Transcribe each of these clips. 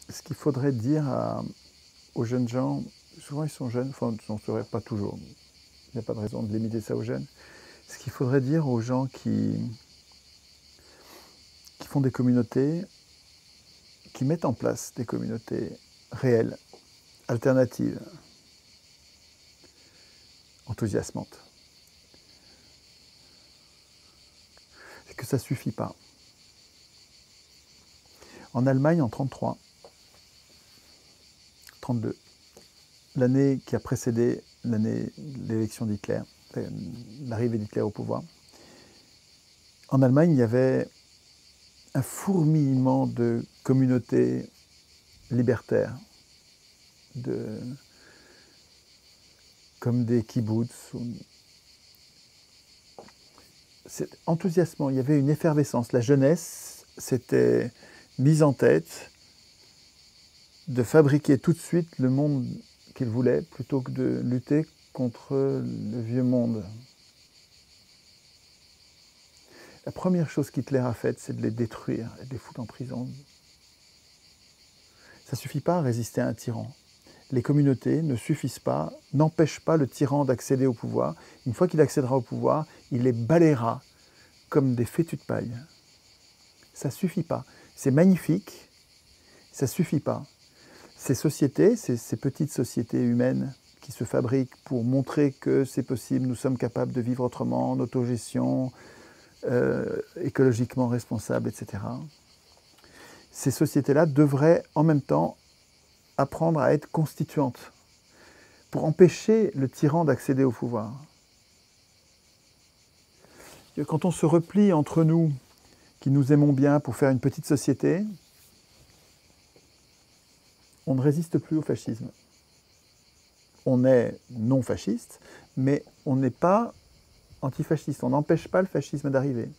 ce qu'il faudrait dire aux jeunes gens, souvent ils sont jeunes, enfin on ne saurait pas toujours, il n'y a pas de raison de limiter ça aux jeunes. Ce qu'il faudrait dire aux gens qui font des communautés, qui mettent en place des communautés réelles, alternatives, enthousiasmantes, c'est que ça ne suffit pas. En Allemagne, en 1933, 1932, l'année qui a précédé l'année de l'élection d'Hitler, l'arrivée d'Hitler au pouvoir, en Allemagne, il y avait un fourmillement de communautés libertaires, comme des kibbutz. C'est enthousiasmant, il y avait une effervescence. La jeunesse s'était mise en tête de fabriquer tout de suite le monde qu'il voulait plutôt que de lutter contre le vieux monde. La première chose qu'Hitler a faite, c'est de les détruire et de les foutre en prison. Ça ne suffit pas à résister à un tyran. Les communautés ne suffisent pas, n'empêchent pas le tyran d'accéder au pouvoir. Une fois qu'il accédera au pouvoir, il les balayera comme des fétus de paille. Ça ne suffit pas. C'est magnifique, ça ne suffit pas. Ces sociétés, ces petites sociétés humaines qui se fabriquent pour montrer que c'est possible, nous sommes capables de vivre autrement, en autogestion, écologiquement responsable, etc. Ces sociétés-là devraient en même temps apprendre à être constituantes pour empêcher le tyran d'accéder au pouvoir. Quand on se replie entre nous, qui nous aimons bien pour faire une petite société, on ne résiste plus au fascisme. On est non fasciste, mais on n'est pas antifasciste. On n'empêche pas le fascisme d'arriver.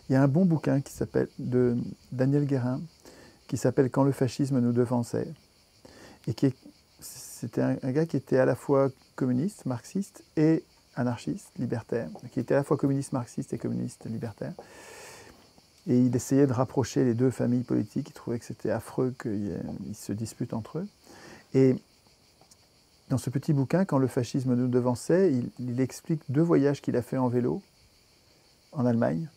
Il y a un bon bouquin qui s'appelle de Daniel Guérin qui s'appelle « Quand le fascisme nous devançait ». Et c'était un gars qui était à la fois communiste, marxiste et anarchiste, libertaire, qui était à la fois communiste, marxiste et communiste, libertaire. Et il essayait de rapprocher les deux familles politiques. Il trouvait que c'était affreux qu'ils se disputent entre eux. Et dans ce petit bouquin, Quand le fascisme nous devançait, il explique 2 voyages qu'il a fait en vélo en Allemagne.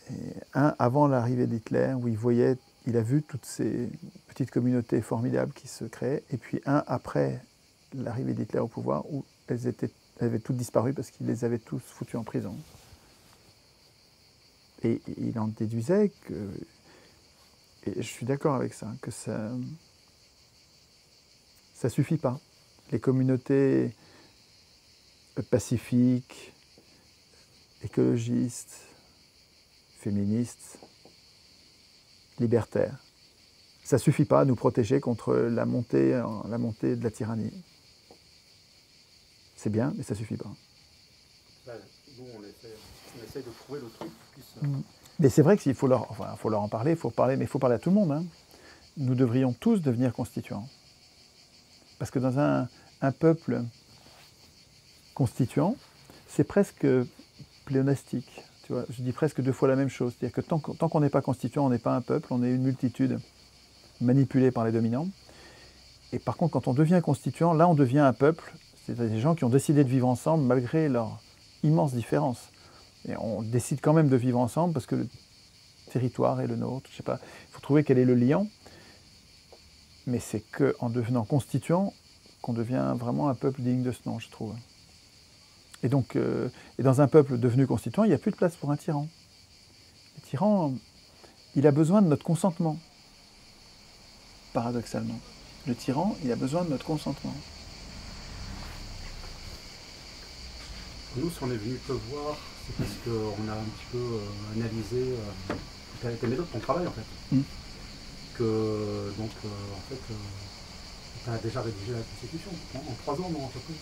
Et un avant l'arrivée d'Hitler, où il a vu toutes ces petites communautés formidables qui se créaient, et puis un après l'arrivée d'Hitler au pouvoir, où elles avaient toutes disparu parce qu'il les avait tous foutus en prison. Et il en déduisait que, et je suis d'accord avec ça, que ça ne suffit pas. Les communautés pacifiques, écologistes, féministes, libertaires, ça ne suffit pas à nous protéger contre la montée de la tyrannie. C'est bien, mais ça ne suffit pas. Nous, on essaie de trouver le truc qui puisse... Mais c'est vrai qu'il faut leur en parler, mais il faut parler à tout le monde. Hein. Nous devrions tous devenir constituants. Parce que dans un peuple constituant, c'est presque pléonastique. Tu vois, je dis presque 2 fois la même chose. C'est-à-dire que tant qu'on n'est pas constituant, on n'est pas un peuple, on est une multitude manipulée par les dominants. Et par contre, quand on devient constituant, là on devient un peuple. C'est-à-dire des gens qui ont décidé de vivre ensemble malgré leurs immenses différences. Et on décide quand même de vivre ensemble parce que le territoire est le nôtre. Je sais pas, il faut trouver quel est le lien. Mais c'est qu'en devenant constituant qu'on devient vraiment un peuple digne de ce nom, je trouve. Et donc, et dans un peuple devenu constituant, il n'y a plus de place pour un tyran. Le tyran, il a besoin de notre consentement, paradoxalement. Le tyran, il a besoin de notre consentement. Nous, si on est venu te voir, c'est parce qu'on a un petit peu analysé tes méthodes, ton travail en fait. Que, donc, en fait, tu as déjà rédigé la Constitution en 3 ans, non, un peu plus.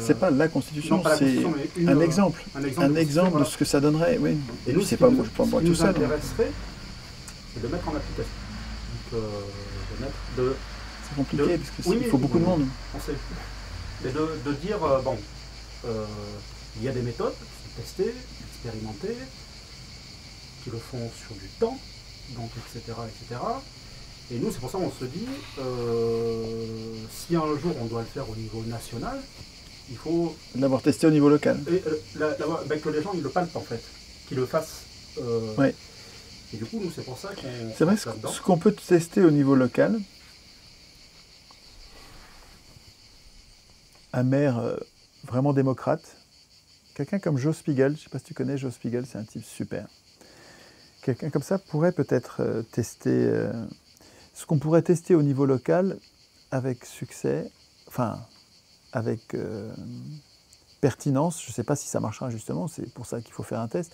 C'est pas la Constitution, c'est un exemple. Un exemple de ce que ça donnerait, oui. Et nous, c'est pas moi tout seul. Ce qui nous intéresserait, c'est de mettre en application. Donc, c'est compliqué, parce qu'il faut beaucoup de monde. On sait. Mais de dire, bon, il y a des méthodes qui sont testées, expérimentées, qui le font sur du temps, donc etc. etc. Et nous, c'est pour ça qu'on se dit, si un jour on doit le faire au niveau national, il faut... L'avoir testé au niveau local. Et, que les gens ils le palpent en fait, qu'ils le fassent. Oui. Et du coup, nous, c'est pour ça qu'on... C'est vrai, ce qu'on peut tester au niveau local, un maire vraiment démocrate, quelqu'un comme Joe Spiegel, je ne sais pas si tu connais Joe Spiegel, c'est un type super. Quelqu'un comme ça pourrait peut-être tester... ce qu'on pourrait tester au niveau local avec succès, enfin, avec pertinence, je ne sais pas si ça marchera justement, c'est pour ça qu'il faut faire un test,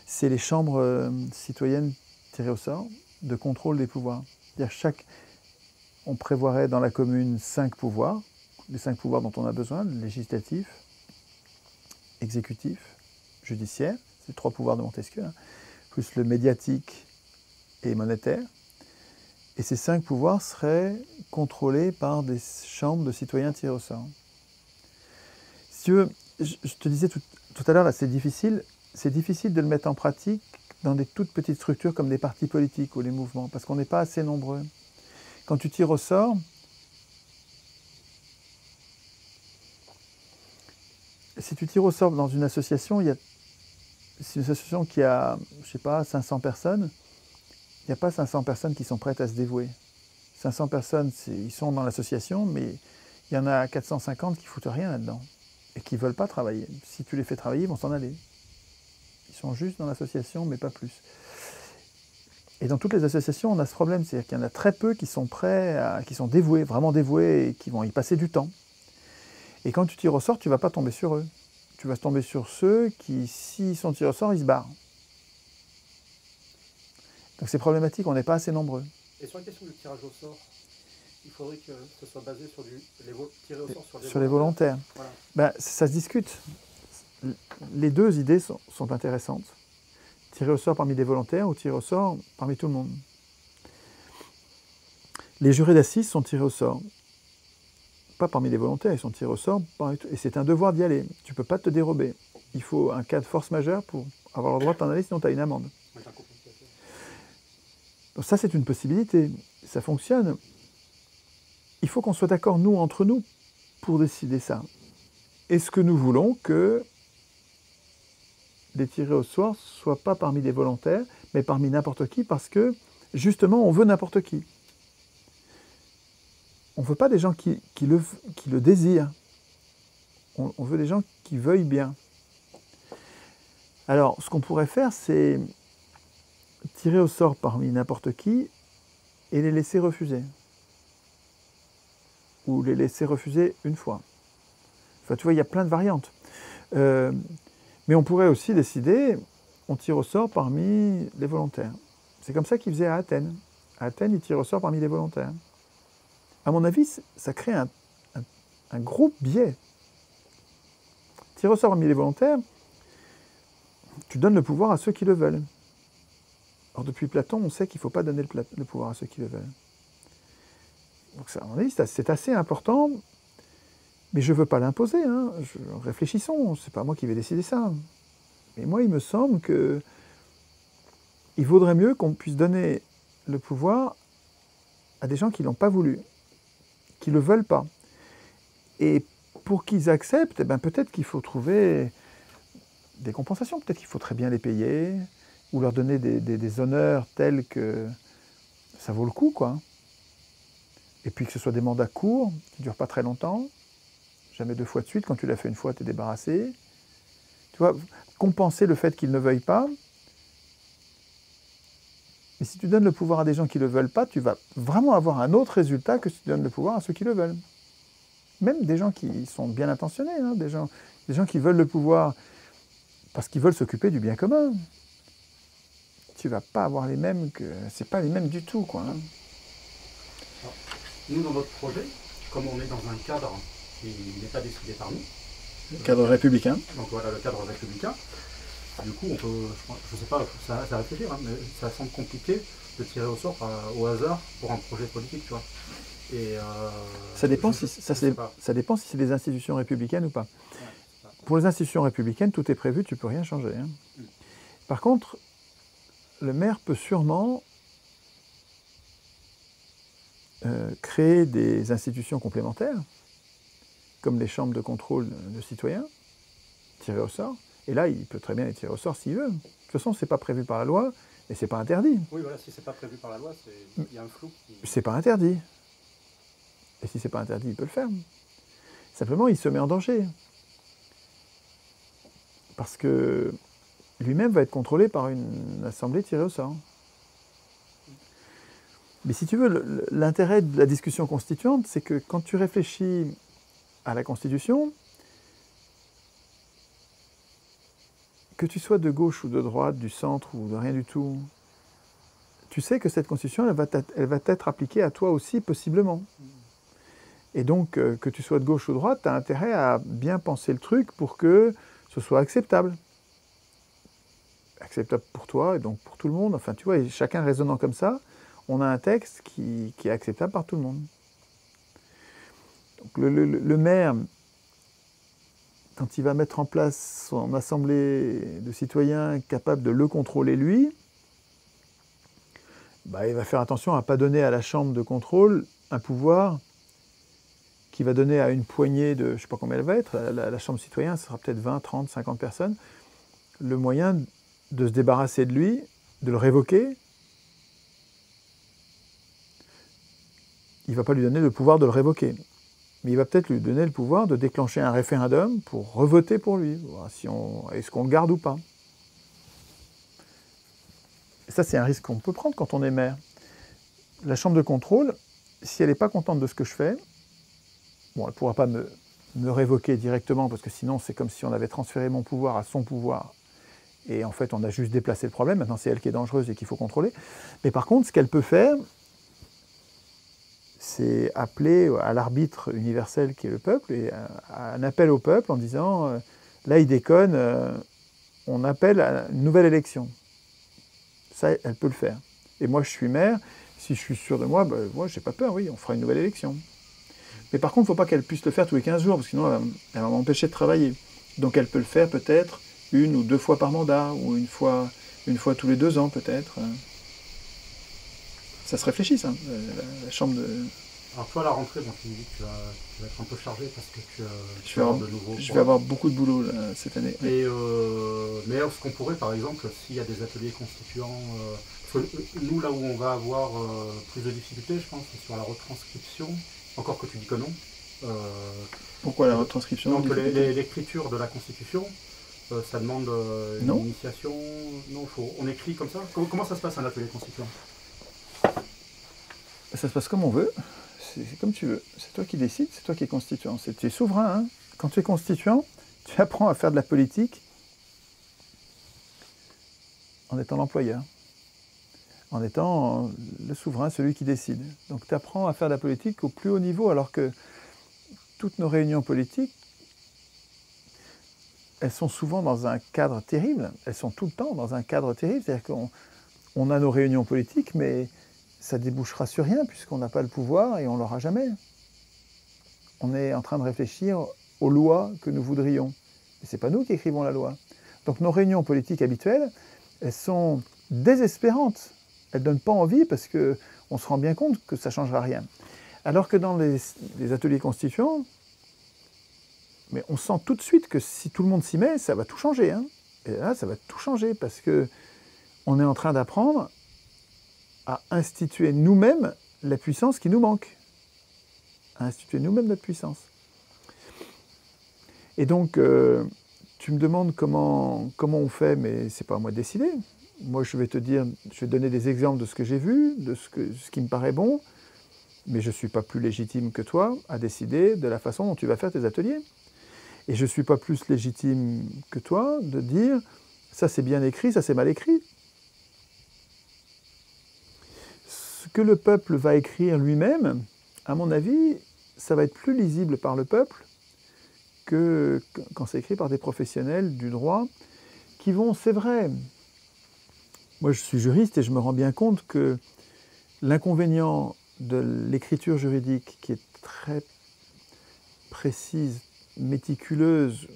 c'est les chambres citoyennes tirées au sort de contrôle des pouvoirs. C'est-à-dire on prévoirait dans la commune 5 pouvoirs, les 5 pouvoirs dont on a besoin, le législatif, exécutif, judiciaire, c'est 3 pouvoirs de Montesquieu, hein, plus le médiatique et monétaire. Et ces 5 pouvoirs seraient contrôlés par des chambres de citoyens tirés au sort. Si tu veux, je te disais tout à l'heure, là, c'est difficile de le mettre en pratique dans des toutes petites structures comme des partis politiques ou les mouvements, parce qu'on n'est pas assez nombreux. Quand tu tires au sort, si tu tires au sort dans une association, c'est une association qui a, je ne sais pas, 500 personnes, il n'y a pas 500 personnes qui sont prêtes à se dévouer. 500 personnes, ils sont dans l'association, mais il y en a 450 qui ne foutent rien là-dedans et qui ne veulent pas travailler. Si tu les fais travailler, ils vont s'en aller. Ils sont juste dans l'association, mais pas plus. Et dans toutes les associations, on a ce problème, c'est-à-dire qu'il y en a très peu qui sont prêts, qui sont dévoués, vraiment dévoués, et qui vont y passer du temps. Et quand tu tires au sort, tu ne vas pas tomber sur eux. Tu vas tomber sur ceux qui, s'ils sont tirés au sort, ils se barrent. Donc c'est problématique, on n'est pas assez nombreux. Et sur la question du tirage au sort, il faudrait que ce soit basé sur tirer au sort sur les volontaires. Voilà. Ben, ça se discute. Les deux idées sont intéressantes. Tirer au sort parmi des volontaires ou tirer au sort parmi tout le monde. Les jurés d'assises sont tirés au sort. Pas parmi des volontaires, ils sont tirés au sort parmi tout. Et c'est un devoir d'y aller. Tu ne peux pas te dérober. Il faut un cas de force majeure pour avoir le droit de t'en aller, sinon tu as une amende. Donc ça, c'est une possibilité. Ça fonctionne. Il faut qu'on soit d'accord, nous, entre nous, pour décider ça. Est-ce que nous voulons que les tirés au sort ne soient pas parmi des volontaires, mais parmi n'importe qui, parce que, justement, on veut n'importe qui. On ne veut pas des gens qui le désirent. On veut des gens qui veuillent bien. Alors, ce qu'on pourrait faire, c'est tirer au sort parmi n'importe qui et les laisser refuser. Ou les laisser refuser une fois. Enfin, tu vois, il y a plein de variantes. Mais on pourrait aussi décider, on tire au sort parmi les volontaires. C'est comme ça qu'ils faisaient à Athènes. À Athènes, ils tirent au sort parmi les volontaires. À mon avis, ça crée un gros biais. Tirer au sort parmi les volontaires, tu donnes le pouvoir à ceux qui le veulent. Or, depuis Platon, on sait qu'il ne faut pas donner le pouvoir à ceux qui le veulent. Donc, ça, à mon avis, c'est assez important, mais je ne veux pas l'imposer. Hein. Réfléchissons, ce n'est pas moi qui vais décider ça. Mais moi, il me semble qu'il vaudrait mieux qu'on puisse donner le pouvoir à des gens qui ne l'ont pas voulu, qui ne le veulent pas. Et pour qu'ils acceptent, eh ben, peut-être qu'il faut trouver des compensations, peut-être qu'il faut très bien les payer, ou leur donner des honneurs tels que ça vaut le coup, quoi. Et puis que ce soit des mandats courts, qui ne durent pas très longtemps, jamais 2 fois de suite, quand tu l'as fait une fois, tu es débarrassé. Tu vois, compenser le fait qu'ils ne veuillent pas. Mais si tu donnes le pouvoir à des gens qui ne le veulent pas, tu vas vraiment avoir un autre résultat que si tu donnes le pouvoir à ceux qui le veulent. Même des gens qui sont bien intentionnés, hein, des gens qui veulent le pouvoir parce qu'ils veulent s'occuper du bien commun. Tu ne vas pas avoir les mêmes que... C'est pas les mêmes du tout, quoi. Hein. Alors, nous, dans notre projet, comme on est dans un cadre qui n'est pas décidé par nous... Le cadre républicain. Donc voilà, le cadre républicain. Du coup, on peut... Je ne sais pas, ça réfléchir, hein, mais ça semble compliqué de tirer au sort au hasard pour un projet politique, tu vois. Et, ça dépend si c'est des institutions républicaines ou pas. Ouais, pour les institutions républicaines, tout est prévu, tu ne peux rien changer. Hein. Par contre, le maire peut sûrement créer des institutions complémentaires, comme les chambres de contrôle de citoyens, tirées au sort. Et là, il peut très bien les tirer au sort s'il veut. De toute façon, ce n'est pas prévu par la loi, et ce n'est pas interdit. Oui, voilà, si ce n'est pas prévu par la loi, il y a un flou qui... C'est pas interdit. Et si c'est pas interdit, il peut le faire. Simplement, il se met en danger. Parce que lui-même va être contrôlé par une assemblée tirée au sort. Mais si tu veux, l'intérêt de la discussion constituante, c'est que quand tu réfléchis à la Constitution, que tu sois de gauche ou de droite, du centre ou de rien du tout, tu sais que cette Constitution, elle va être appliquée à toi aussi, possiblement. Et donc, que tu sois de gauche ou de droite, tu as intérêt à bien penser le truc pour que ce soit acceptable. Acceptable pour toi et donc pour tout le monde. Enfin, tu vois, et chacun raisonnant comme ça, on a un texte qui est acceptable par tout le monde. Donc, le maire, quand il va mettre en place son assemblée de citoyens capable de le contrôler lui, bah, il va faire attention à ne pas donner à la chambre de contrôle un pouvoir qui va donner à une poignée de, je ne sais pas combien elle va être, la chambre citoyenne, ce sera peut-être 20, 30, 50 personnes, le moyen de se débarrasser de lui, de le révoquer. Il ne va pas lui donner le pouvoir de le révoquer. Mais il va peut-être lui donner le pouvoir de déclencher un référendum pour revoter pour lui. Voir si est-ce qu'on le garde ou pas. Et ça, c'est un risque qu'on peut prendre quand on est maire. La chambre de contrôle, si elle n'est pas contente de ce que je fais, bon, elle ne pourra pas me révoquer directement, parce que sinon, c'est comme si on avait transféré mon pouvoir à son pouvoir. Et en fait, on a juste déplacé le problème. Maintenant, c'est elle qui est dangereuse et qu'il faut contrôler. Mais par contre, ce qu'elle peut faire, c'est appeler à l'arbitre universel qui est le peuple, et un appel au peuple en disant là il déconne, on appelle à une nouvelle élection. Ça, elle peut le faire. Et moi je suis maire, si je suis sûr de moi, ben, moi j'ai pas peur, oui, on fera une nouvelle élection. Mais par contre, il ne faut pas qu'elle puisse le faire tous les 15 jours, parce que sinon elle va m'empêcher de travailler. Donc elle peut le faire peut-être 1 ou 2 fois par mandat, ou une fois tous les 2 ans peut-être. Ça se réfléchit, ça, la chambre de... Alors toi, à la rentrée, bon, tu me dis que tu vas être un peu chargé parce que tu vas avoir de nouveaux... Je vais avoir beaucoup de boulot là, cette année. Et, mais est-ce qu'on pourrait, par exemple, s'il y a des ateliers constituants... parce que nous, là où on va avoir plus de difficultés, je pense, c'est sur la retranscription, encore que tu dis que non. Pourquoi la retranscription? Donc l'écriture de la Constitution, ça demande une initiation. Non, on écrit comme ça. Comment ça se passe un atelier constituant? Ça se passe comme on veut, c'est comme tu veux. C'est toi qui décides, c'est toi qui es constituant. Tu es souverain. Hein. Quand tu es constituant, tu apprends à faire de la politique en étant l'employeur, en étant le souverain, celui qui décide. Donc tu apprends à faire de la politique au plus haut niveau, alors que toutes nos réunions politiques, elles sont souvent dans un cadre terrible. Elles sont tout le temps dans un cadre terrible. C'est-à-dire qu'on a nos réunions politiques, mais ça débouchera sur rien, puisqu'on n'a pas le pouvoir et on ne l'aura jamais. On est en train de réfléchir aux lois que nous voudrions. Et ce n'est pas nous qui écrivons la loi. Donc nos réunions politiques habituelles, elles sont désespérantes. Elles ne donnent pas envie parce qu'on se rend bien compte que ça ne changera rien. Alors que dans les ateliers constituants, mais on sent tout de suite que si tout le monde s'y met, ça va tout changer. Hein. Et là, ça va tout changer parce qu'on est en train d'apprendre à instituer nous-mêmes la puissance qui nous manque. À instituer nous-mêmes notre puissance. Et donc, tu me demandes comment on fait, mais ce n'est pas à moi de décider. Moi, je vais te donner des exemples de ce que j'ai vu, de ce qui me paraît bon, mais je ne suis pas plus légitime que toi à décider de la façon dont tu vas faire tes ateliers. Et je ne suis pas plus légitime que toi de dire ça c'est bien écrit, ça c'est mal écrit. Ce que le peuple va écrire lui-même, à mon avis, ça va être plus lisible par le peuple que quand c'est écrit par des professionnels du droit qui vont, c'est vrai. Moi je suis juriste et je me rends bien compte que l'inconvénient de l'écriture juridique qui est très précise, méticuleuse,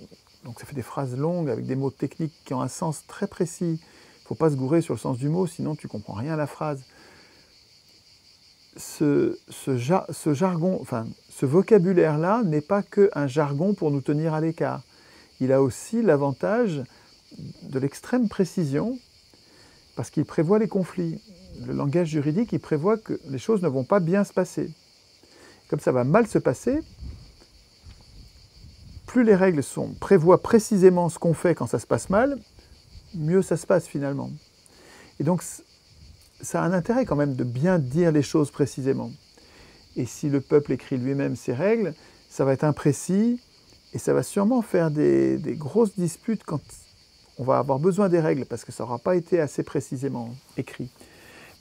donc ça fait des phrases longues avec des mots techniques qui ont un sens très précis. Il ne faut pas se gourer sur le sens du mot, sinon tu ne comprends rien à la phrase. ce jargon, enfin, ce vocabulaire-là n'est pas qu'un jargon pour nous tenir à l'écart. Il a aussi l'avantage de l'extrême précision, parce qu'il prévoit les conflits. Le langage juridique, il prévoit que les choses ne vont pas bien se passer. Comme ça va mal se passer, plus les règles prévoient précisément ce qu'on fait quand ça se passe mal, mieux ça se passe finalement. Et donc, ça a un intérêt quand même de bien dire les choses précisément. Et si le peuple écrit lui-même ses règles, ça va être imprécis et ça va sûrement faire des grosses disputes quand on va avoir besoin des règles parce que ça n'aura pas été assez précisément écrit.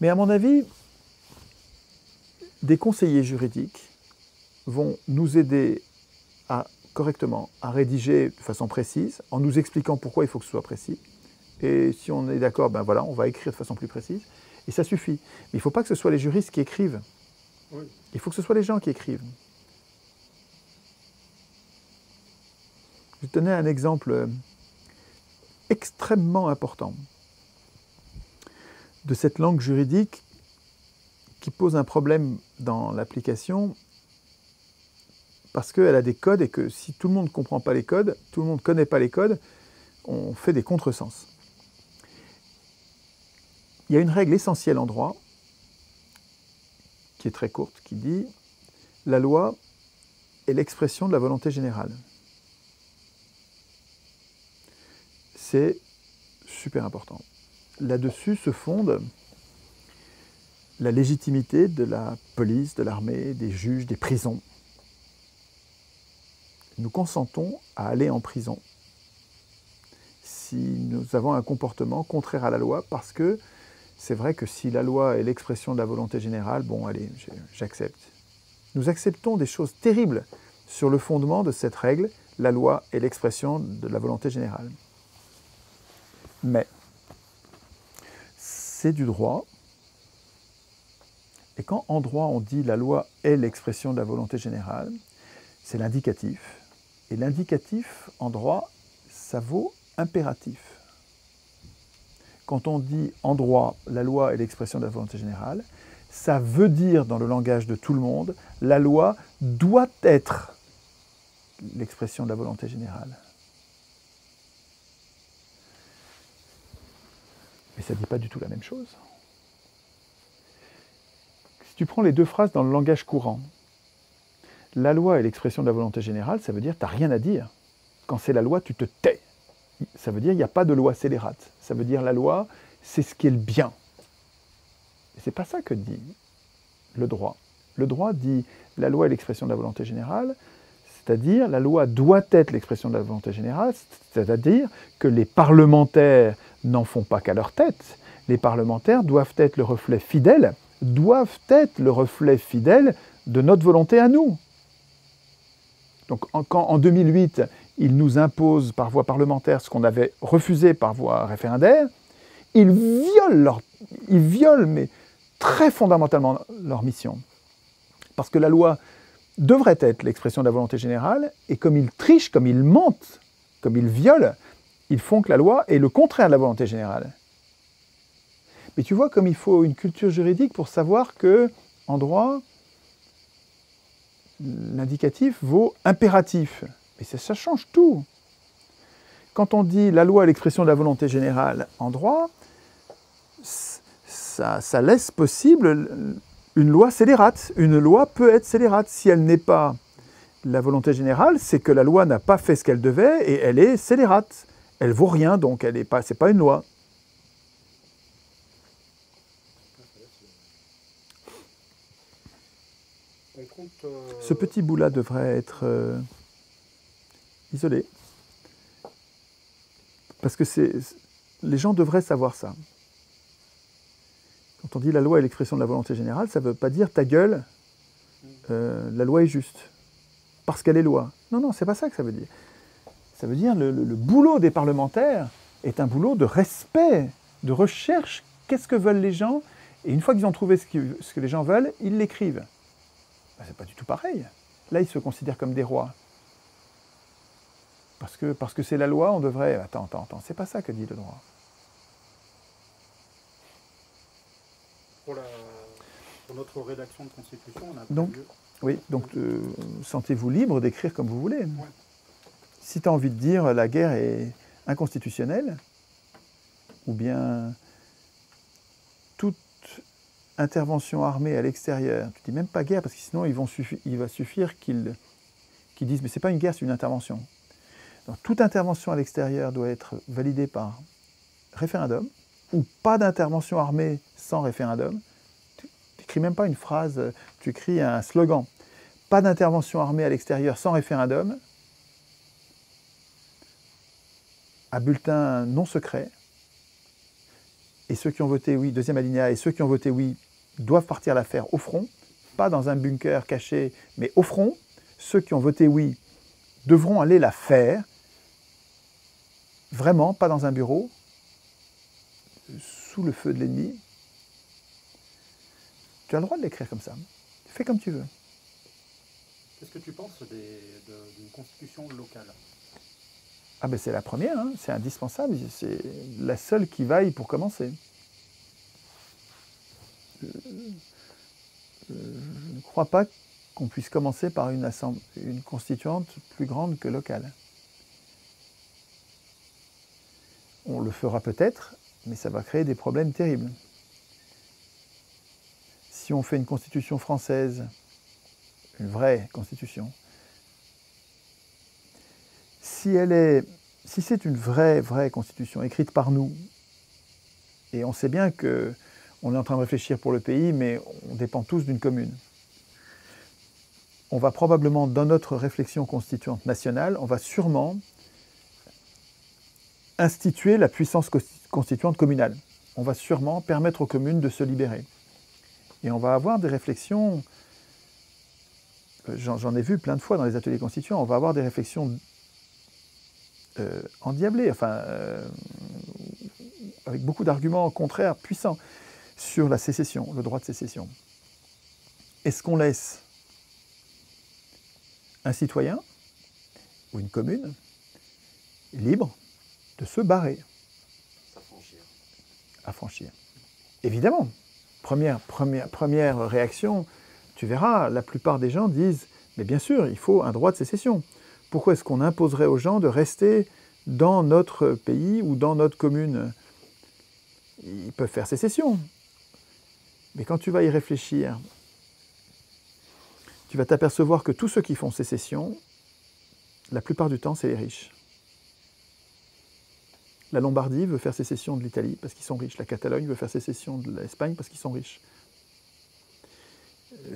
Mais à mon avis, des conseillers juridiques vont nous aider correctement à rédiger de façon précise, en nous expliquant pourquoi il faut que ce soit précis. Et si on est d'accord, ben voilà, on va écrire de façon plus précise. Et ça suffit. Mais il ne faut pas que ce soit les juristes qui écrivent. Oui. Il faut que ce soit les gens qui écrivent. Je vais te donner un exemple extrêmement important de cette langue juridique qui pose un problème dans l'application parce qu'elle a des codes et que si tout le monde ne comprend pas les codes, tout le monde ne connaît pas les codes, on fait des contresens. Il y a une règle essentielle en droit, qui est très courte, qui dit « La loi est l'expression de la volonté générale ». C'est super important. Là-dessus se fonde la légitimité de la police, de l'armée, des juges, des prisons. Nous consentons à aller en prison si nous avons un comportement contraire à la loi parce que c'est vrai que si la loi est l'expression de la volonté générale, bon, allez, j'accepte. Nous acceptons des choses terribles sur le fondement de cette règle, la loi est l'expression de la volonté générale. Mais c'est du droit, et quand en droit on dit la loi est l'expression de la volonté générale, c'est l'indicatif. Et l'indicatif en droit, ça vaut impératif. Quand on dit en droit, la loi est l'expression de la volonté générale, ça veut dire dans le langage de tout le monde, la loi doit être l'expression de la volonté générale. Mais ça ne dit pas du tout la même chose. Si tu prends les deux phrases dans le langage courant, la loi est l'expression de la volonté générale, ça veut dire que tu n'as rien à dire. Quand c'est la loi, tu te tais. Ça veut dire qu'il n'y a pas de loi scélérate. Ça veut dire la loi, c'est ce qui est le bien. Et ce n'est pas ça que dit le droit. Le droit dit la loi est l'expression de la volonté générale, c'est-à-dire la loi doit être l'expression de la volonté générale, c'est-à-dire que les parlementaires n'en font pas qu'à leur tête. Les parlementaires doivent être le reflet fidèle, de notre volonté à nous. Donc quand en 2008, ils nous imposent par voie parlementaire ce qu'on avait refusé par voie référendaire, ils violent mais très fondamentalement leur mission. Parce que la loi devrait être l'expression de la volonté générale, et comme ils trichent, comme ils mentent, comme ils violent, ils font que la loi est le contraire de la volonté générale. Mais tu vois comme il faut une culture juridique pour savoir que, en droit, l'indicatif vaut impératif. Mais ça change tout. Quand on dit la loi est l'expression de la volonté générale en droit, ça laisse possible une loi scélérate. Une loi peut être scélérate. Si elle n'est pas la volonté générale, c'est que la loi n'a pas fait ce qu'elle devait et elle est scélérate. Elle ne vaut rien, donc ce n'est pas une loi. Ce petit bout-là devrait être isolé. Parce que les gens devraient savoir ça. Quand on dit la loi est l'expression de la volonté générale, ça ne veut pas dire ta gueule, la loi est juste. Parce qu'elle est loi. Non, non, c'est pas ça que ça veut dire. Ça veut dire le boulot des parlementaires est un boulot de respect, de recherche. Qu'est-ce que veulent les gens? Et une fois qu'ils ont trouvé ce que les gens veulent, ils l'écrivent. Ben, c'est pas du tout pareil. Là, ils se considèrent comme des rois. Parce que c'est la loi, on devrait... Attends, c'est pas ça que dit le droit. Pour Pour notre rédaction de constitution, on a Donc, prévu... oui, donc sentez-vous libre d'écrire comme vous voulez. Ouais. Si tu as envie de dire la guerre est inconstitutionnelle, ou bien toute intervention armée à l'extérieur, tu dis même pas guerre, parce que sinon il va suffire qu'ils disent mais c'est pas une guerre, c'est une intervention. Donc toute intervention à l'extérieur doit être validée par référendum, ou pas d'intervention armée sans référendum. Tu n'écris même pas une phrase, tu écris un slogan. Pas d'intervention armée à l'extérieur sans référendum, à bulletin non secret, et ceux qui ont voté oui, deuxième alinéa, et ceux qui ont voté oui doivent partir la faire au front, pas dans un bunker caché, mais au front. Ceux qui ont voté oui devront aller la faire, vraiment, pas dans un bureau, sous le feu de l'ennemi. Tu as le droit de l'écrire comme ça. Fais comme tu veux. Qu'est-ce que tu penses d'une constitution locale? Ah ben c'est la première, hein, c'est indispensable, c'est la seule qui vaille pour commencer. Je ne crois pas qu'on puisse commencer par une constituante plus grande que locale. On le fera peut-être, mais ça va créer des problèmes terribles. Si on fait une constitution française, une vraie constitution, si c'est une vraie constitution écrite par nous, et on sait bien qu'on est en train de réfléchir pour le pays, mais on dépend tous d'une commune. On va probablement, dans notre réflexion constituante nationale, on va sûrement instituer la puissance constituante communale. On va sûrement permettre aux communes de se libérer. Et on va avoir des réflexions, j'en ai vu plein de fois dans les ateliers constituants, on va avoir des réflexions endiablées, enfin, avec beaucoup d'arguments contraires, puissants, sur la sécession, le droit de sécession. Est-ce qu'on laisse un citoyen ou une commune libre de se barrer, affranchir? Évidemment, première réaction, tu verras, la plupart des gens disent « mais bien sûr, il faut un droit de sécession. Pourquoi est-ce qu'on imposerait aux gens de rester dans notre pays ou dans notre commune? Ils peuvent faire sécession. » Mais quand tu vas y réfléchir, tu vas t'apercevoir que tous ceux qui font sécession, la plupart du temps, c'est les riches. La Lombardie veut faire sécession de l'Italie parce qu'ils sont riches. La Catalogne veut faire sécession de l'Espagne parce qu'ils sont riches.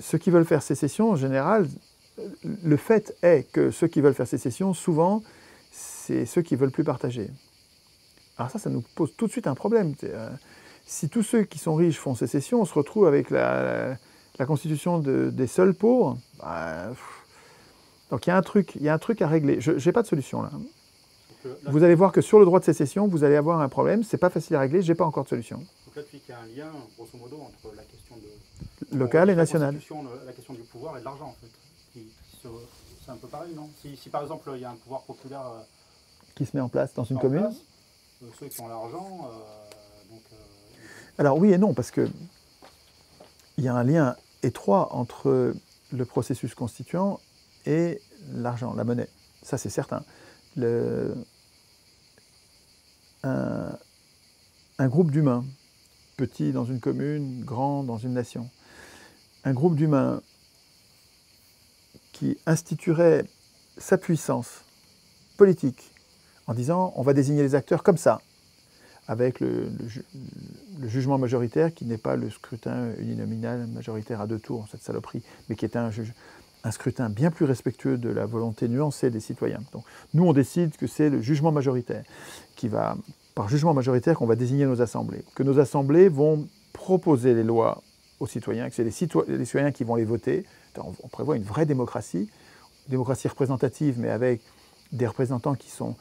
Ceux qui veulent faire sécession, en général, le fait est que ceux qui veulent faire sécession, souvent, c'est ceux qui ne veulent plus partager. Alors ça nous pose tout de suite un problème. Si tous ceux qui sont riches font sécession, on se retrouve avec la constitution des seuls pauvres. Donc il y a un truc à régler. Je n'ai pas de solution là. Vous allez voir que sur le droit de sécession, vous allez avoir un problème. C'est pas facile à régler. J'ai pas encore de solution. Donc là, tu dis qu'il y a un lien, grosso modo, entre la question locale et nationale. La question du pouvoir et de l'argent, en fait. C'est un peu pareil, non? Si par exemple, il y a un pouvoir populaire qui se met en place dans une commune, ceux qui ont l'argent, alors oui et non, parce que il y a un lien étroit entre le processus constituant et l'argent, la monnaie. Ça, c'est certain. Un groupe d'humains, petit dans une commune, grand dans une nation, un groupe d'humains qui instituerait sa puissance politique en disant on va désigner les acteurs comme ça, avec le jugement majoritaire qui n'est pas le scrutin uninominal majoritaire à 2 tours, cette saloperie, mais qui est un scrutin bien plus respectueux de la volonté nuancée des citoyens. Donc, nous, on décide que c'est le jugement majoritaire, par jugement majoritaire qu'on va désigner nos assemblées, que nos assemblées vont proposer les lois aux citoyens, que c'est les citoyens qui vont les voter. On prévoit une vraie démocratie représentative, mais avec des représentants qui sont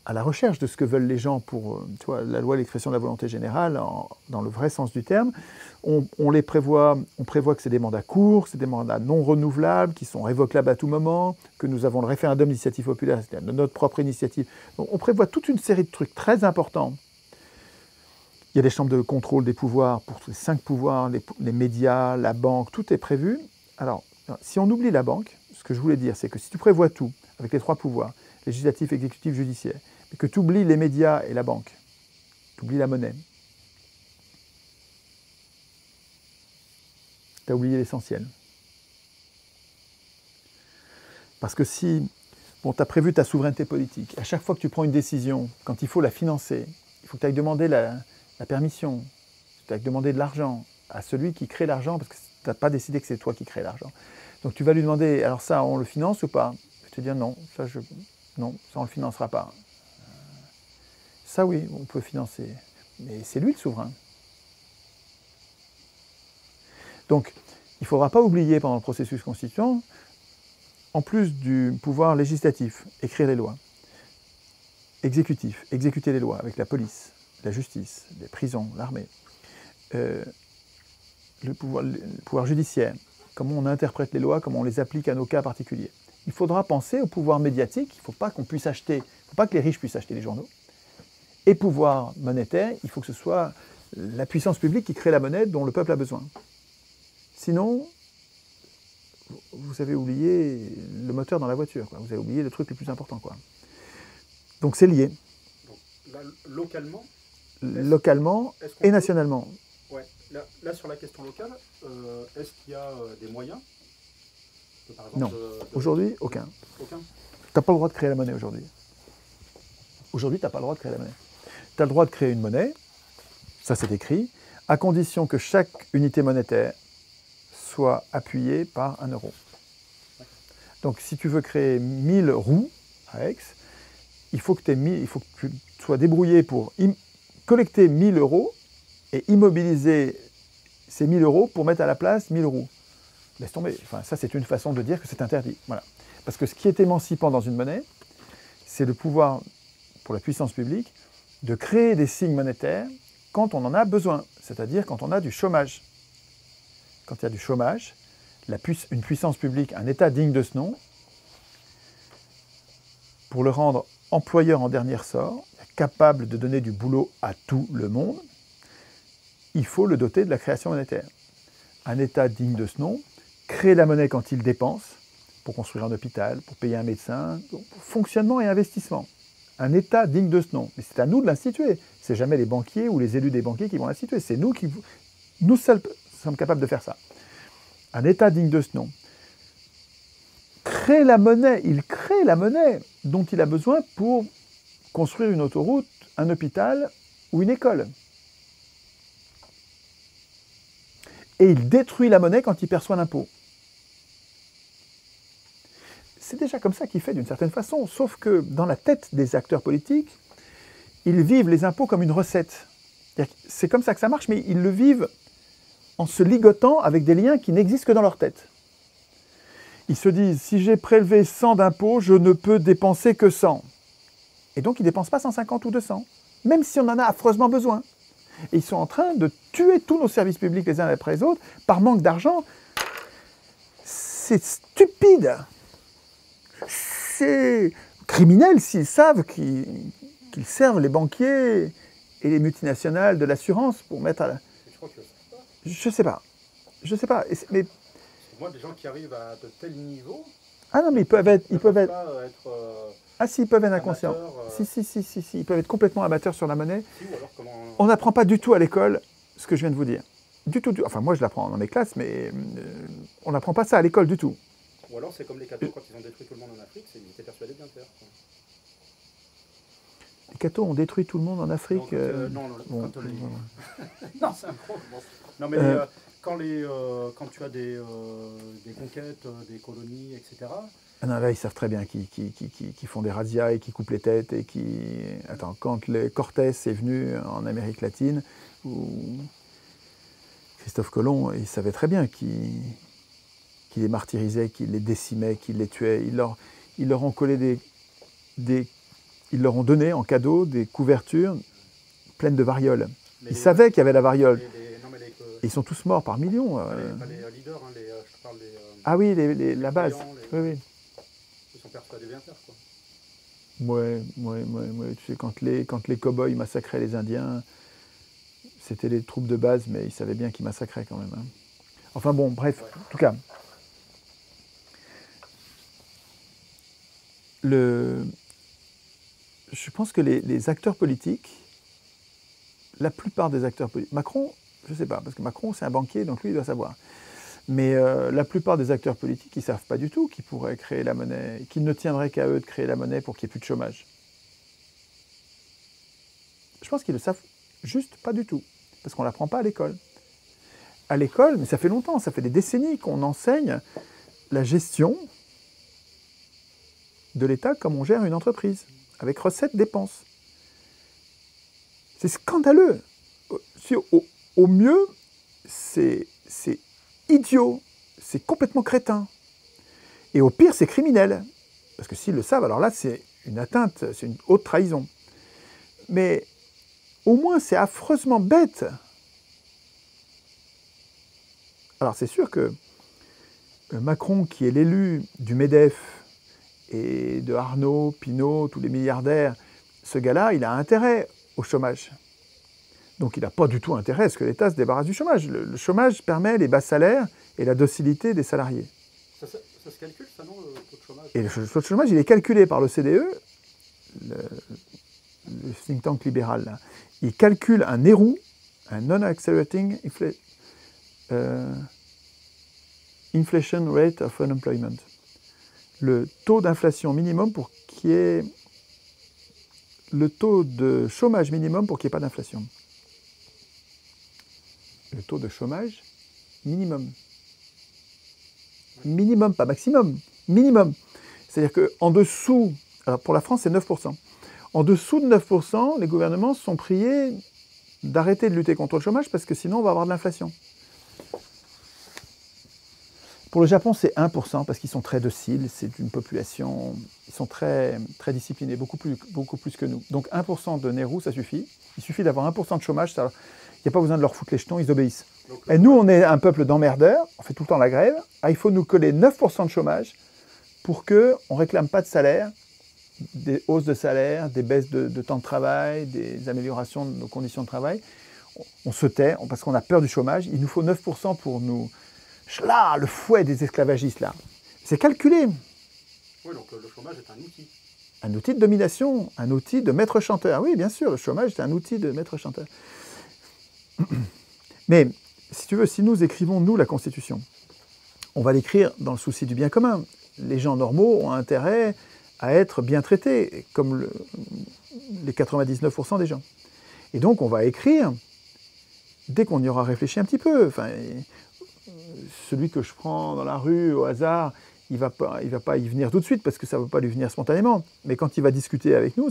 à la recherche de ce que veulent les gens pour la loi de l'expression de la volonté générale, dans le vrai sens du terme. On prévoit que c'est des mandats courts, c'est des mandats non renouvelables, qui sont révocables à tout moment, que nous avons le référendum d'initiative populaire, c'est-à-dire notre propre initiative. Donc, on prévoit toute une série de trucs très importants Il y a des chambres de contrôle des pouvoirs pour tous les 5 pouvoirs, les médias, la banque, tout est prévu. Alors, si on oublie la banque, ce que je voulais dire, c'est que si tu prévois tout, avec les 3 pouvoirs, législatif, exécutif, judiciaire, mais que tu oublies les médias et la banque, tu oublies la monnaie, tu as oublié l'essentiel. Parce que si bon, tu as prévu ta souveraineté politique, à chaque fois que tu prends une décision, quand il faut la financer, il faut que tu ailles demander la permission, tu ailles demander de l'argent à celui qui crée l'argent, parce que tu n'as pas décidé que c'est toi qui crée l'argent. Donc tu vas lui demander, alors ça, on le finance ou pas? Je vais te dire non, non, ça on ne le financera pas. Ça oui, on peut financer, mais c'est lui le souverain. Donc il ne faudra pas oublier pendant le processus constituant, en plus du pouvoir législatif, écrire les lois, exécutif, exécuter les lois avec la police, la justice, les prisons, l'armée, le pouvoir judiciaire, comment on interprète les lois, comment on les applique à nos cas particuliers. Il faudra penser au pouvoir médiatique, il ne faut pas qu'on puisse acheter, il ne faut pas que les riches puissent acheter les journaux. Et pouvoir monétaire, il faut que ce soit la puissance publique qui crée la monnaie dont le peuple a besoin. Sinon, vous avez oublié le moteur dans la voiture, quoi. Vous avez oublié le truc le plus important, quoi. Donc c'est lié. Donc, là, localement et nationalement. Ouais. Là, sur la question locale, est-ce qu'il y a des moyens par exemple, non. Aujourd'hui, aucun. Aucun. Tu n'as pas le droit de créer la monnaie aujourd'hui. Aujourd'hui, tu n'as pas le droit de créer la monnaie. Tu as le droit de créer une monnaie, ça c'est écrit, à condition que chaque unité monétaire soit appuyée par 1 euro. Donc si tu veux créer 1000 roues à Aix, il faut que tu sois débrouillé pour collecter 1000 euros et immobiliser ces 1000 euros pour mettre à la place 1000 roues. Laisse tomber. Enfin, ça, c'est une façon de dire que c'est interdit. Voilà. Parce que ce qui est émancipant dans une monnaie, c'est le pouvoir, pour la puissance publique, de créer des signes monétaires quand on en a besoin, c'est-à-dire quand on a du chômage. Quand il y a du chômage, une puissance publique, un État digne de ce nom, pour le rendre employeur en dernier ressort, capable de donner du boulot à tout le monde, il faut le doter de la création monétaire. Un État digne de ce nom crée la monnaie quand il dépense, pour construire un hôpital, pour payer un médecin, pour fonctionnement et investissement. Un État digne de ce nom. Mais c'est à nous de l'instituer. Ce n'est jamais les banquiers ou les élus des banquiers qui vont l'instituer. C'est nous qui... Nous seuls sommes capables de faire ça. Un État digne de ce nom crée la monnaie. Il crée la monnaie dont il a besoin pour construire une autoroute, un hôpital ou une école. Et il détruit la monnaie quand il perçoit l'impôt. C'est déjà comme ça qu'il fait d'une certaine façon, sauf que dans la tête des acteurs politiques, ils vivent les impôts comme une recette. C'est comme ça que ça marche, mais ils le vivent en se ligotant avec des liens qui n'existent que dans leur tête. Ils se disent, si j'ai prélevé 100 d'impôts, je ne peux dépenser que 100. Et donc ils ne dépensent pas 150 ou 200, même si on en a affreusement besoin. Et ils sont en train de tuer tous nos services publics les uns après les autres par manque d'argent. C'est stupide. C'est criminel s'ils savent qu'ils servent les banquiers et les multinationales de l'assurance pour mettre à la... Je sais pas. Je sais pas. Mais... Moi, des gens qui arrivent à de tels niveaux... Ah non, mais ils peuvent être... Ah si, ils peuvent être inconscients. Si, ils peuvent être complètement amateurs sur la monnaie. Si, ou alors comment... On n'apprend pas du tout à l'école ce que je viens de vous dire. Du tout. Enfin, moi, je l'apprends dans mes classes, mais on n'apprend pas ça à l'école du tout. Ou alors, c'est comme les cathos, quand ils ont détruit tout le monde en Afrique, ils étaient persuadés de bien faire. Les cathos ont détruit tout le monde en Afrique. Non, non, c'est un gros... Non, mais quand tu as des conquêtes, des colonies, etc. Ah non, là, ils savent très bien qui font des razzias et qui coupent les têtes et qui... Attends, quand Cortés est venu en Amérique latine, ou Christophe Colomb, il savait très bien qu'il les martyrisait, qu'il les décimait, qu'il les tuait. Ils leur ont collé ils leur ont donné en cadeau des couvertures pleines de variole. Ils savaient qu'il y avait la variole. Ils sont tous morts par millions. Pas les leaders, hein, je parle des... Ah oui, la base. Oui. Ils sont persuadés de bien faire, quoi. Ouais. Tu sais, quand les cow-boys massacraient les Indiens, C'était les troupes de base, mais ils savaient bien qu'ils massacraient quand même. Hein. Enfin bon, bref, en tout cas. Je pense que les acteurs politiques, la plupart des acteurs politiques, Macron, je ne sais pas, parce que Macron c'est un banquier, donc lui il doit savoir. Mais la plupart des acteurs politiques, ils ne savent pas du tout qu'ils pourraient créer la monnaie, qu'il ne tiendrait qu'à eux de créer la monnaie pour qu'il n'y ait plus de chômage. Je pense qu'ils ne le savent juste pas du tout, parce qu'on ne l'apprend pas à l'école. À l'école, mais ça fait longtemps, ça fait des décennies qu'on enseigne la gestion de l'État comme on gère une entreprise, avec recettes, dépenses. C'est scandaleux. Au mieux, c'est idiot, c'est complètement crétin. Et au pire, c'est criminel. Parce que s'ils le savent, alors là, c'est une atteinte, c'est une haute trahison. Mais au moins, c'est affreusement bête. Alors c'est sûr que Macron, qui est l'élu du MEDEF, et de Arnaud, Pinault, tous les milliardaires, ce gars-là, il a intérêt au chômage. Donc il n'a pas du tout intérêt à ce que l'État se débarrasse du chômage. Le chômage permet les bas salaires et la docilité des salariés. Ça se calcule, ça, non, le taux de chômage? Et le taux de chômage, il est calculé par l'OCDE, le think tank libéral. Là. Il calcule un NERU, un Non-Accelerating Inflation Rate of Unemployment. Le taux d'inflation minimum pour qu'il y ait le taux de chômage minimum pour qu'il n'y ait pas d'inflation. Le taux de chômage minimum. Minimum, pas maximum. Minimum. C'est-à-dire qu'en dessous, alors pour la France c'est 9%. En dessous de 9%, les gouvernements sont priés d'arrêter de lutter contre le chômage parce que sinon on va avoir de l'inflation. Pour le Japon, c'est 1% parce qu'ils sont très dociles, c'est une population, ils sont très, très disciplinés, beaucoup plus que nous. Donc 1% de NERU, ça suffit. Il suffit d'avoir 1% de chômage, il n'y a pas besoin de leur foutre les jetons, ils obéissent. Et nous, on est un peuple d'emmerdeurs, on fait tout le temps la grève. Ah, il faut nous coller 9% de chômage pour qu'on ne réclame pas de salaire, des hausses de salaire, des baisses de temps de travail, des améliorations de nos conditions de travail. On se tait parce qu'on a peur du chômage. Il nous faut 9% pour nous... Là, le fouet des esclavagistes, là. C'est calculé. Oui, donc le chômage est un outil. Un outil de domination, un outil de maître-chanteur. Oui, bien sûr, le chômage est un outil de maître-chanteur. Mais, si tu veux, si nous écrivons, nous, la Constitution, on va l'écrire dans le souci du bien commun. Les gens normaux ont intérêt à être bien traités, comme les 99% des gens. Et donc, on va écrire, dès qu'on y aura réfléchi un petit peu, enfin... Celui que je prends dans la rue au hasard, il va pas y venir tout de suite parce que ça ne va pas lui venir spontanément. Mais quand il va discuter avec nous,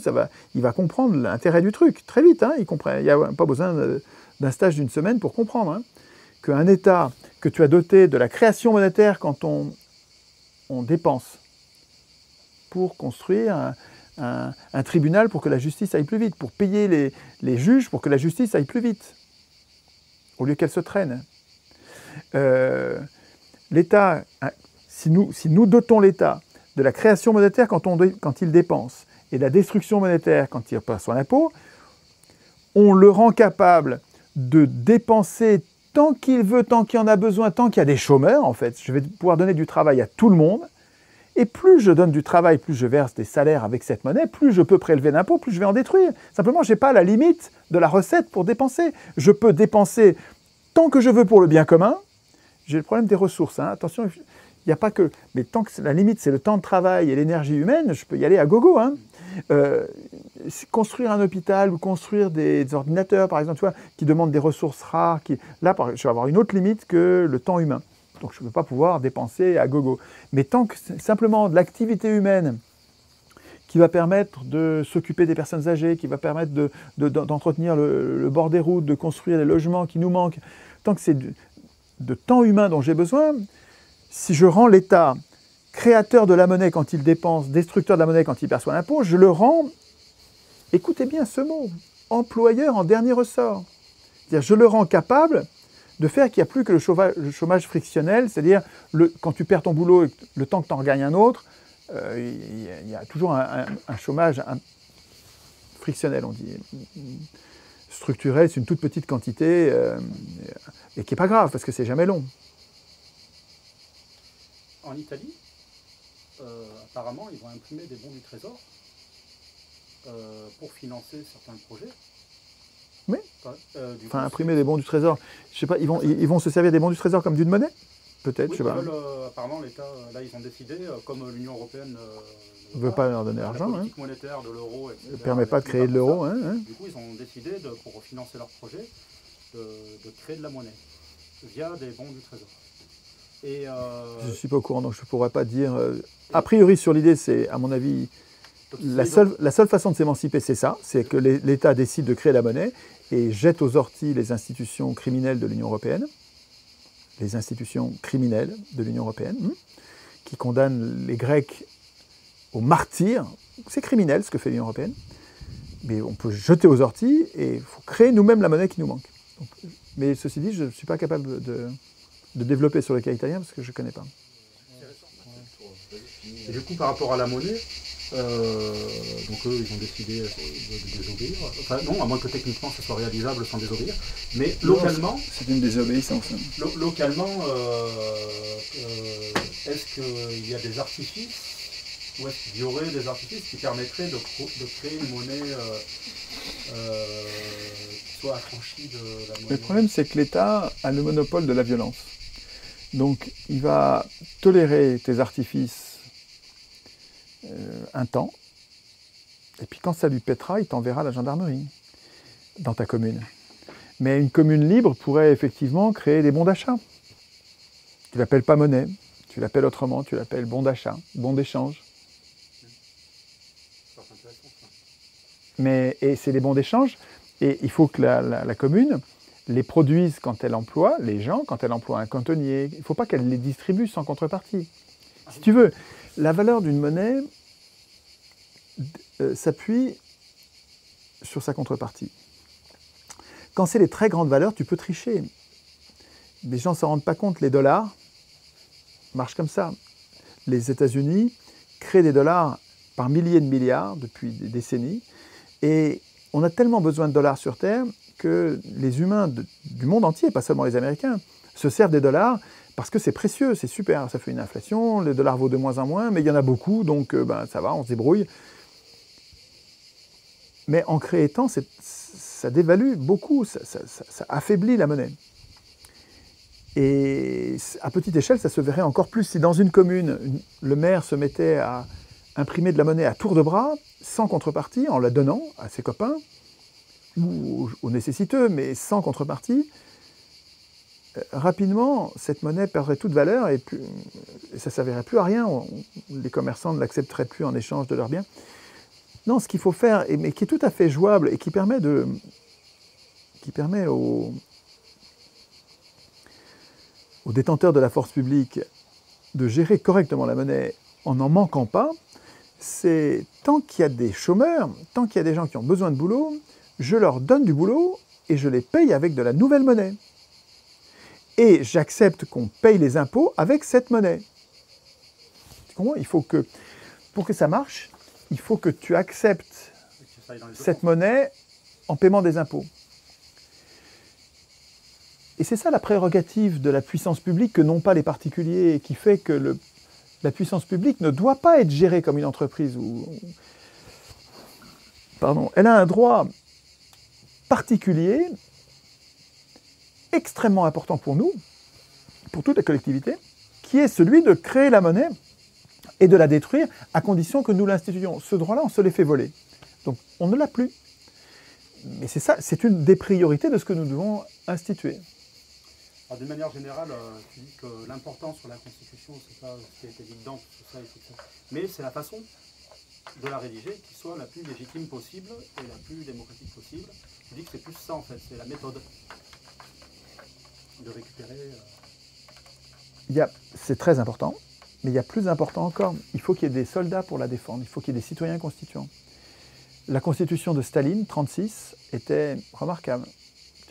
il va comprendre l'intérêt du truc très vite. Hein, il n'y a pas besoin d'un stage d'une semaine pour comprendre hein, qu'un État que tu as doté de la création monétaire quand on dépense pour construire un tribunal pour que la justice aille plus vite, pour payer les juges pour que la justice aille plus vite, au lieu qu'elle se traîne. L'État, si nous dotons l'État de la création monétaire quand il dépense et de la destruction monétaire quand il reçoit l'impôt, on le rend capable de dépenser tant qu'il veut, tant qu'il en a besoin, tant qu'il y a des chômeurs, en fait. Je vais pouvoir donner du travail à tout le monde. Et plus je donne du travail, plus je verse des salaires avec cette monnaie, plus je peux prélever d'impôts, plus je vais en détruire. Simplement, je n'ai pas la limite de la recette pour dépenser. Je peux dépenser tant que je veux pour le bien commun. J'ai le problème des ressources. Hein. Attention, il n'y a pas que... Mais tant que la limite, c'est le temps de travail et l'énergie humaine, je peux y aller à gogo. Hein. Construire un hôpital ou construire des ordinateurs, par exemple, tu vois, qui demandent des ressources rares. Là, je vais avoir une autre limite que le temps humain. Donc, je ne vais pas pouvoir dépenser à gogo. Mais tant que c'est simplement de l'activité humaine qui va permettre de s'occuper des personnes âgées, qui va permettre d'entretenir le bord des routes, de construire les logements qui nous manquent, tant que c'est de temps humain dont j'ai besoin, si je rends l'État créateur de la monnaie quand il dépense, destructeur de la monnaie quand il perçoit l'impôt, je le rends, écoutez bien ce mot, employeur en dernier ressort. C'est-à-dire, je le rends capable de faire qu'il n'y a plus que le chômage frictionnel, c'est-à-dire quand tu perds ton boulot, le temps que tu en regagnes un autre, il y a toujours un chômage frictionnel, on dit. structurel, c'est une toute petite quantité, et qui n'est pas grave, parce que c'est jamais long. En Italie, apparemment, ils vont imprimer des bons du Trésor pour financer certains projets. Oui. Enfin, imprimer des bons du Trésor. Je sais pas, ils vont se servir des bons du Trésor comme d'une monnaie? Peut-être, oui, je sais pas. Apparemment, l'État, là, ils ont décidé, comme l'Union européenne ne veut pas leur donner l'argent. La politique monétaire de l'euro, etc. Ne permet pas de créer de l'euro. Du coup, ils ont décidé, pour financer leur projet, de créer de la monnaie via des bons du Trésor. Et je ne suis pas au courant, donc je ne pourrais pas dire. A priori, sur l'idée, c'est, à mon avis, la seule façon de s'émanciper, c'est ça, c'est que l'État décide de créer la monnaie et jette aux orties les institutions criminelles de l'Union européenne, les institutions criminelles de l'Union européenne, qui condamnent les Grecs au martyre. C'est criminel ce que fait l'Union européenne, mais on peut jeter aux orties et il faut créer nous-mêmes la monnaie qui nous manque. Donc, mais ceci dit, je ne suis pas capable de développer sur le cas italien parce que je ne connais pas. Et du coup, par rapport à la monnaie, donc eux, ils ont décidé de désobéir. Enfin, non, à moins que techniquement ça soit réalisable sans désobéir. Mais localement... C'est une désobéissance. Localement, est-ce qu'il y a des artifices ou est-ce qu'il y aurait des artifices qui permettraient de créer une monnaie qui soit affranchie de la monnaie? Le problème, c'est que l'État a le monopole de la violence. Donc, il va tolérer tes artifices un temps, et puis quand ça lui pètera, il t'enverra la gendarmerie dans ta commune. Mais une commune libre pourrait effectivement créer des bons d'achat. Tu l'appelles pas monnaie, tu l'appelles autrement, tu l'appelles bon d'achat, bon d'échange. Et c'est des bons d'échange, et il faut que la commune les produise quand elle emploie les gens, quand elle emploie un cantonnier. Il ne faut pas qu'elle les distribue sans contrepartie. Si tu veux, la valeur d'une monnaie s'appuie sur sa contrepartie. Quand c'est les très grandes valeurs, tu peux tricher. Les gens ne s'en rendent pas compte, les dollars marchent comme ça. Les États-Unis créent des dollars par milliers de milliards depuis des décennies, et on a tellement besoin de dollars sur Terre que les humains du monde entier, pas seulement les Américains, se servent des dollars parce que c'est précieux, c'est super, ça fait une inflation, le dollar vaut de moins en moins, mais il y en a beaucoup, donc ça va, on se débrouille. Mais en créant, ça dévalue beaucoup, ça affaiblit la monnaie. Et à petite échelle, ça se verrait encore plus si dans une commune, le maire se mettait à imprimer de la monnaie à tour de bras, sans contrepartie, en la donnant à ses copains, ou aux nécessiteux, mais sans contrepartie. Rapidement, cette monnaie perdrait toute valeur et ça ne servirait plus à rien. Les commerçants ne l'accepteraient plus en échange de leurs biens. Non, ce qu'il faut faire, mais qui est tout à fait jouable et qui permet aux détenteurs de la force publique de gérer correctement la monnaie en n'en manquant pas, c'est tant qu'il y a des chômeurs, tant qu'il y a des gens qui ont besoin de boulot, je leur donne du boulot et je les paye avec de la nouvelle monnaie. Et j'accepte qu'on paye les impôts avec cette monnaie. Tu comprends ? Il faut que, pour que ça marche, il faut que tu acceptes cette monnaie en paiement des impôts. Et c'est ça la prérogative de la puissance publique que n'ont pas les particuliers et qui fait que la puissance publique ne doit pas être gérée comme une entreprise. Elle a un droit particulier, extrêmement important pour nous, pour toute la collectivité, qui est celui de créer la monnaie et de la détruire à condition que nous l'instituions. Ce droit-là, on se l'est fait voler. Donc on ne l'a plus. Mais c'est ça, c'est une des priorités de ce que nous devons instituer. D'une manière générale, tu dis que l'important sur la Constitution, c'est pas ce qui a été dit dedans, tout ça, mais c'est la façon de la rédiger qui soit la plus légitime possible et la plus démocratique possible. Tu dis que c'est plus ça en fait, c'est la méthode de récupérer. C'est très important, mais il y a plus important encore. Il faut qu'il y ait des soldats pour la défendre, il faut qu'il y ait des citoyens constituants. La Constitution de Staline, 1936, était remarquable.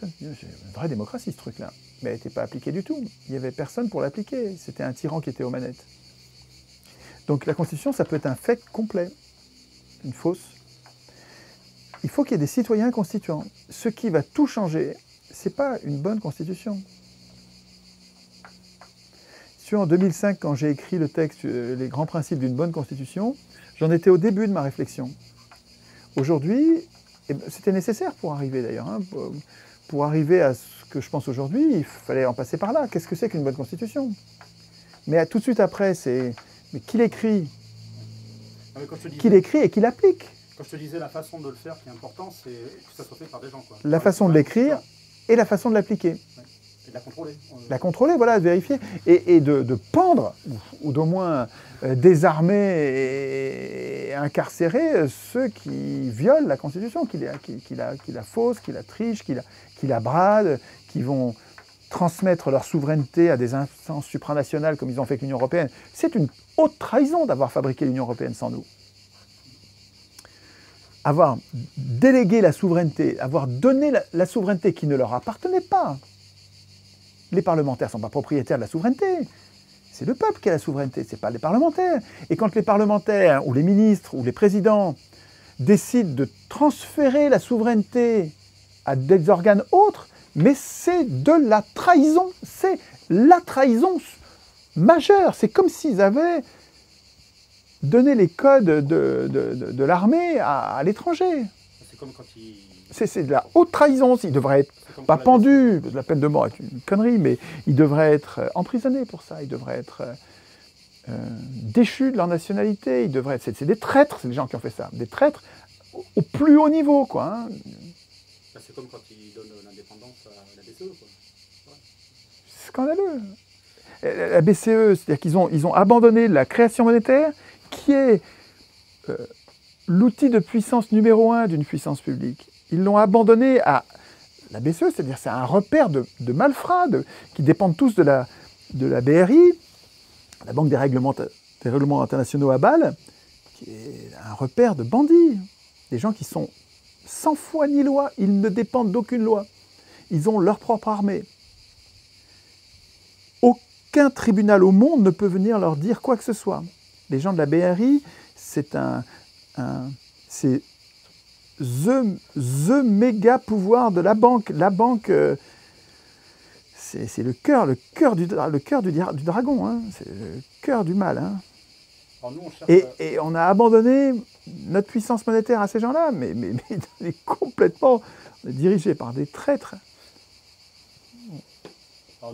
C'est une vraie démocratie ce truc-là. Mais elle n'était pas appliquée du tout. Il n'y avait personne pour l'appliquer. C'était un tyran qui était aux manettes. Donc la Constitution, ça peut être un fait complet, une fausse. Il faut qu'il y ait des citoyens constituants. Ce qui va tout changer, ce n'est pas une bonne constitution. En 2005, quand j'ai écrit le texte « Les grands principes d'une bonne constitution », j'en étais au début de ma réflexion. Aujourd'hui, c'était nécessaire pour arriver d'ailleurs, hein, pour arriver à ce que je pense aujourd'hui, il fallait en passer par là. Qu'est-ce que c'est qu'une bonne constitution? Mais tout de suite après, c'est mais qui l'écrit? Qui l'écrit et qui l'applique? Quand je te disais la façon de le faire qui est important, c'est que ça soit fait par des gens, quoi. La façon de l'écrire et la façon de l'appliquer. Ouais. Et de la contrôler. La contrôler, voilà, de vérifier. Et de pendre, ou d'au moins désarmer et incarcérer ceux qui violent la Constitution, qui la faussent, qui la trichent, qui la bradent, qui vont transmettre leur souveraineté à des instances supranationales comme ils ont fait avec l'Union européenne. C'est une haute trahison d'avoir fabriqué l'Union européenne sans nous. Avoir délégué la souveraineté, avoir donné la souveraineté qui ne leur appartenait pas. Les parlementaires ne sont pas propriétaires de la souveraineté. C'est le peuple qui a la souveraineté, ce n'est pas les parlementaires. Et quand les parlementaires, ou les ministres, ou les présidents décident de transférer la souveraineté à des organes autres, mais c'est de la trahison. C'est la trahison majeure. C'est comme s'ils avaient donné les codes de l'armée à l'étranger. C'est comme quand ils... C'est de la haute trahison. Ils devraient être pas pendus, la peine de mort est une connerie, mais ils devraient être emprisonnés pour ça. Ils devraient être déchus de leur nationalité. Ils devraient être... C'est des traîtres, c'est les gens qui ont fait ça. Des traîtres au plus haut niveau, quoi. Hein. C'est comme quand ils donnent l'indépendance à la BCE, quoi. Ouais. C'est scandaleux. La BCE, c'est-à-dire qu'ils ont abandonné la création monétaire, qui est l'outil de puissance numéro 1 d'une puissance publique. Ils l'ont abandonné à la BCE, c'est-à-dire c'est un repère de malfrats qui dépendent tous de la BRI, la Banque des règlements internationaux à Bâle, qui est un repère de bandits, des gens qui sont sans foi ni loi, ils ne dépendent d'aucune loi. Ils ont leur propre armée. Aucun tribunal au monde ne peut venir leur dire quoi que ce soit. Les gens de la BRI, c'est the méga pouvoir de la banque. La banque, c'est le cœur du dragon, hein. C'est le cœur du mal. Hein. Alors nous, et on a abandonné notre puissance monétaire à ces gens-là, mais on est complètement dirigé par des traîtres.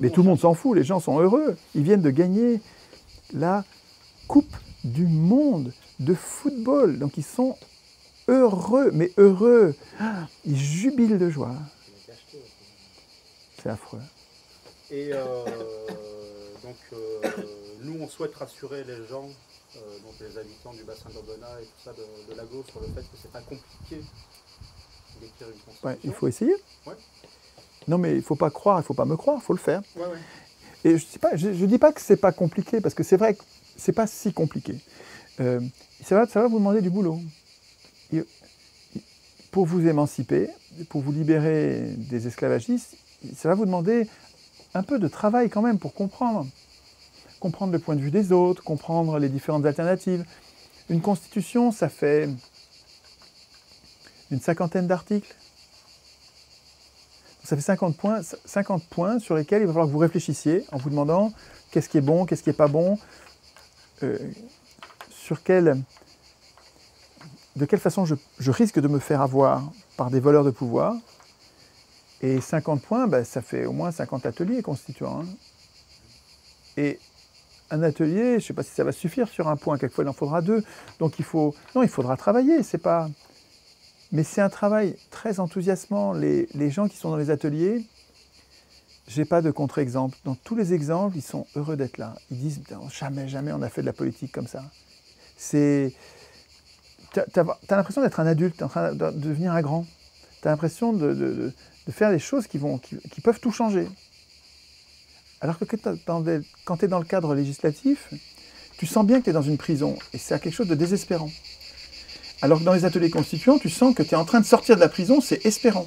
Mais tout le monde s'en fout, les gens sont heureux. Ils viennent de gagner la Coupe du monde de football. Donc ils sont heureux, mais heureux. Ils jubilent de joie. C'est affreux. Et donc, nous, on souhaite rassurer les gens, donc les habitants du bassin d'Aubenas et tout ça, de la gauche, sur le fait que c'est pas compliqué d'écrire une constitution. Ouais, il faut essayer. Ouais. Non, mais il ne faut pas croire, il ne faut pas me croire, il faut le faire. Ouais. Et je dis pas que c'est pas compliqué, parce que c'est vrai que c'est pas si compliqué. Ça va vous demander du boulot. Pour vous émanciper, pour vous libérer des esclavagistes, ça va vous demander un peu de travail quand même pour comprendre. Comprendre le point de vue des autres, comprendre les différentes alternatives. Une constitution, ça fait une 50aine d'articles. Ça fait 50 points sur lesquels il va falloir que vous réfléchissiez en vous demandant qu'est-ce qui est bon, qu'est-ce qui n'est pas bon, de quelle façon je risque de me faire avoir par des voleurs de pouvoir. Et 50 points, ben, ça fait au moins 50 ateliers constituants. Hein. Et un atelier, je ne sais pas si ça va suffire sur un point, quelquefois il en faudra 2. Donc il faudra travailler, c'est pas... Mais c'est un travail très enthousiasmant. Les gens qui sont dans les ateliers, je n'ai pas de contre-exemple. Dans tous les exemples, ils sont heureux d'être là. Ils disent « Jamais on a fait de la politique comme ça ». Tu as l'impression d'être un adulte, en train de devenir un grand. Tu as l'impression de faire des choses qui peuvent tout changer. Alors que quand tu es dans le cadre législatif, tu sens bien que tu es dans une prison. Et c'est quelque chose de désespérant. Alors que dans les ateliers constituants, tu sens que tu es en train de sortir de la prison, c'est espérant.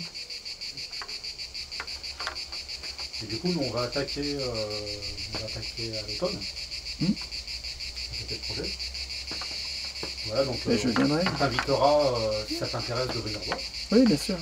Et du coup, nous, on va attaquer à l'automne. C'était le projet. Voilà, donc Et je viendrai. on t'invitera, si ça t'intéresse, de venir voir. Oui, bien sûr.